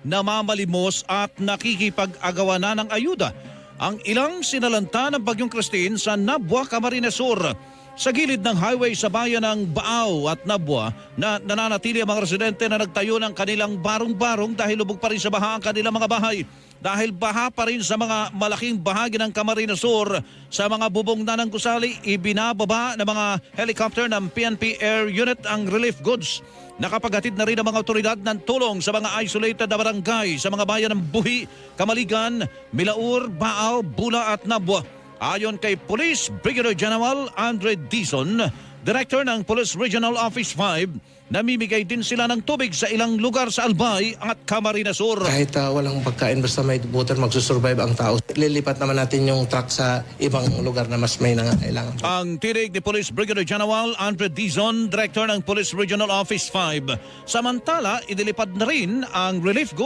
namamalimos at nakikipag-agawa na ng ayuda ang ilang sinalanta ng Bagyong Christine sa Nabua, Camarines Sur. Sa gilid ng highway sa bayan ng Baaw at Nabua na nananatili ang mga residente na nagtayo ng kanilang barong-barong dahil lubog pa rin sa baha ang kanilang mga bahay. Dahil baha pa rin sa mga malaking bahagi ng Camarines Sur, sa mga bubong na ng gusali, ibinababa ng mga helicopter ng PNP Air Unit ang relief goods. Nakapaghatid na rin ang mga otoridad ng tulong sa mga isolated na barangay sa mga bayan ng Buhi, Kamaligan, Milaur, Baaw, Bula at Nabua. Ayon kay Police Brigadier General Andre Dizon, Director ng Police Regional Office 5, namimigay din sila ng tubig sa ilang lugar sa Albay at Camarines Sur. Kahit walang pagkain basta may butter, magsusurvive ang tao. Lilipat naman natin yung truck sa ibang lugar na mas may nangangailangan. Ang tinig ni Police Brigadier General Andre Dizon, Director ng Police Regional Office 5. Samantala, idilipad na rin ang relief goods